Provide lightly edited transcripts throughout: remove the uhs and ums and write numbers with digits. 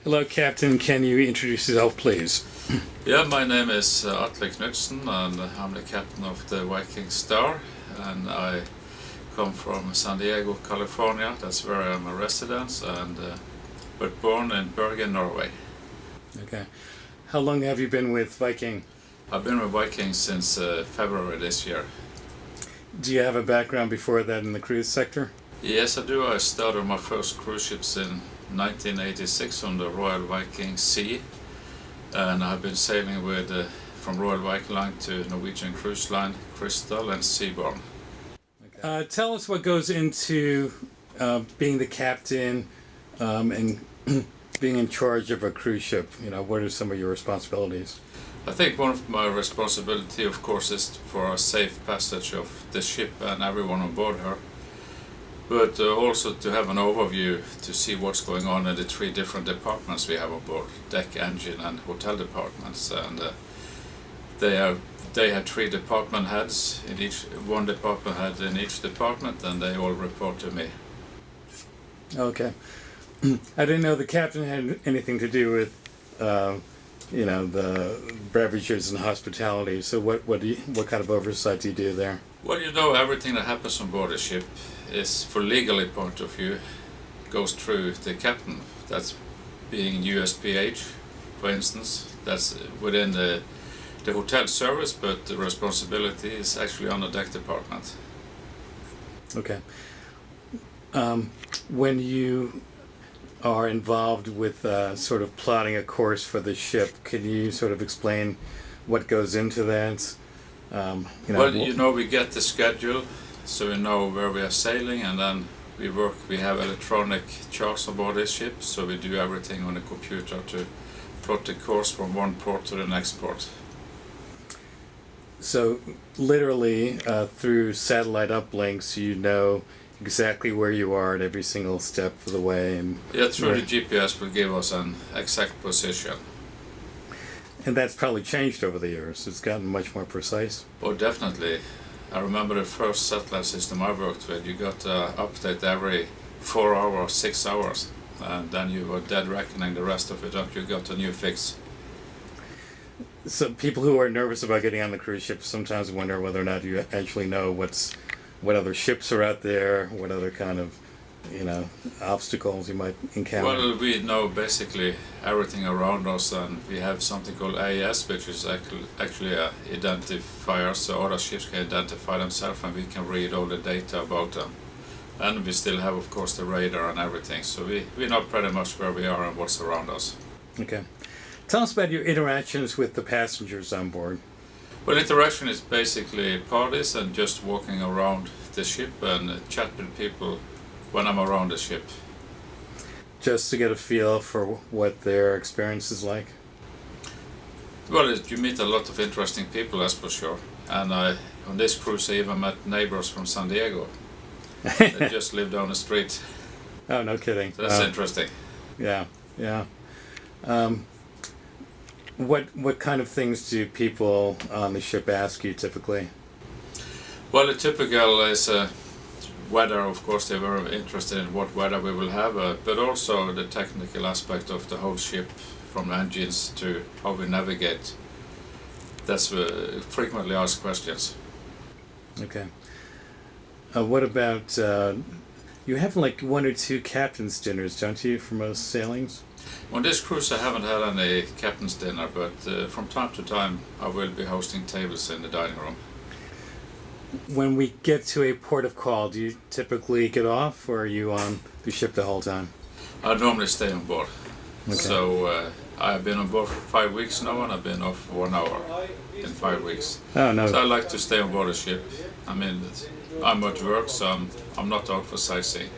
Hello, Captain. Can you introduce yourself, please? Yeah, my name is Atle Knutsen, and I'm the captain of the Viking Star, and I come from San Diego, California. That's where I'm a resident, and but born in Bergen, Norway. Okay. How long have you been with Viking? I've been with Viking since February this year. Do you have a background before that in the cruise sector? Yes, I do. I started my first cruise ships in 1986 on the Royal Viking Sea, and I've been sailing with from Royal Viking Line to Norwegian Cruise Line, Crystal and Seabourn. Okay. Tell us what goes into being the captain and being in charge of a cruise ship. What are some of your responsibilities? I think one of my responsibility, of course, is for a safe passage of the ship and everyone on board her, but also to have an overview to see what's going on in the three different departments we have on board: deck, engine, and hotel departments. And they have three department heads in each. One department head in each department, and they all report to me. Okay. I didn't know the captain had anything to do with the beverages and hospitality. So what kind of oversight do you do there? Well, everything that happens on board a ship is, for legally point of view, goes through the captain. That's being USPH, for instance. That's within the hotel service, but the responsibility is actually on the deck department. Okay. When you are involved with sort of plotting a course for the ship, can you sort of explain what goes into that? We get the schedule, so we know where we are sailing, and then we have electronic charts on board this ship, so we do everything on the computer to plot the course from one port to the next port. So literally through satellite uplinks, you know exactly where you are at every single step of the way, and through the GPS will give us an exact position. And that's probably changed over the years. It's gotten much more precise. Oh, definitely. I remember the first satellite system I worked with. You got an update every 4 hours, 6 hours, and then you were dead reckoning the rest of it up. You got a new fix. So people who are nervous about getting on the cruise ship sometimes wonder whether or not you actually know what other ships are out there, what other kind of obstacles you might encounter. Well, we know basically everything around us, and we have something called AES, which is actually a identifier, so other ships can identify themselves and we can read all the data about them. And we still have, of course, the radar and everything, so we know pretty much where we are and what's around us. Okay. Tell us about your interactions with the passengers on board. Well, interaction is basically parties and just walking around the ship and chat with people when I'm around the ship. Just to get a feel for what their experience is like? Well, you meet a lot of interesting people, that's for sure. And on this cruise I even met neighbors from San Diego. They just live down the street. Oh, no kidding. So that's interesting. Yeah. What kind of things do people on the ship ask you typically? Well, the typical is weather. Of course, they're very interested in what weather we will have, but also the technical aspect of the whole ship, from engines to how we navigate. That's frequently asked questions. Okay. What about, you have like one or two captain's dinners, don't you, for most sailings? On this cruise I haven't had any captain's dinner, but from time to time I will be hosting tables in the dining room. When we get to a port of call, do you typically get off, or are you on the ship the whole time? I normally stay on board. Okay. So I've been on board for 5 weeks now, and I've been off 1 hour in 5 weeks. Oh, no. So I like to stay on board a ship. I mean, I'm at work, so I'm not out for sightseeing.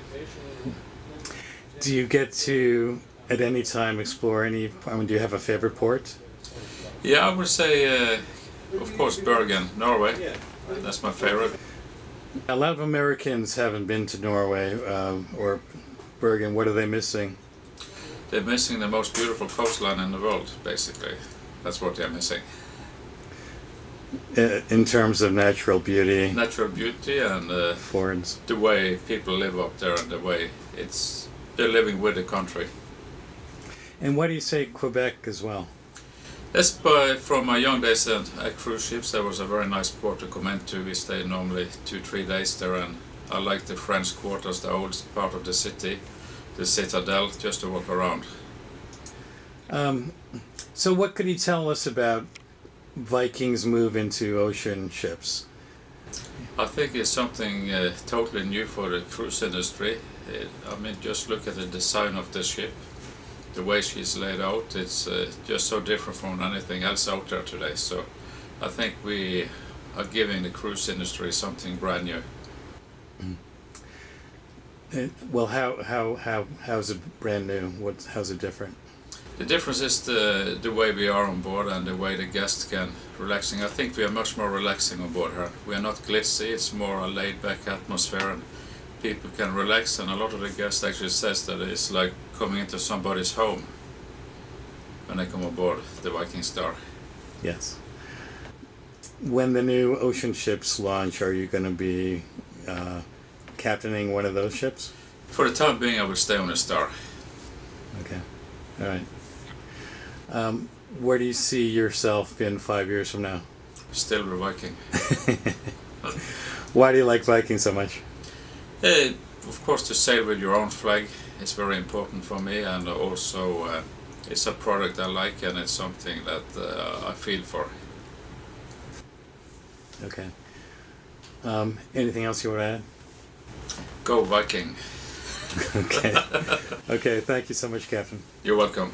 Do you get to, at any time, explore do you have a favorite port? Yeah, I would say, of course, Bergen, Norway. That's my favorite. A lot of Americans haven't been to Norway or Bergen. What are they missing? They're missing the most beautiful coastline in the world, basically. That's what they're missing. In terms of natural beauty? Natural beauty and fjords. The way people live up there, and the way they're living with the country. And why do you say Quebec as well? Yes, from my young days at cruise ships, there was a very nice port to come into. We stayed normally 2-3 days there, and I liked the French quarters, the old part of the city, the citadel, just to walk around. So what could you tell us about Viking's move into ocean ships? I think it's something totally new for the cruise industry. I mean, just look at the design of the ship, the way she's laid out. It's just so different from anything else out there today. So I think we are giving the cruise industry something brand new. Well, how's it brand new? How's it different? The difference is the way we are on board and the way the guests can relaxing. I think we are much more relaxing on board here. We are not glitzy, it's more a laid-back atmosphere, and people can relax, and a lot of the guests actually says that it's like coming into somebody's home when they come aboard the Viking Star. Yes. When the new ocean ships launch, are you going to be captaining one of those ships? For the time being, I will stay on the Star. Okay. All right. Where do you see yourself in 5 years from now? Still the Viking. Why do you like Viking so much? Of course, to sail with your own flag is very important for me, and also it's a product I like, and it's something that I feel for. Okay. Anything else you want to add? Go Viking. Okay. Okay, thank you so much, Captain. You're welcome.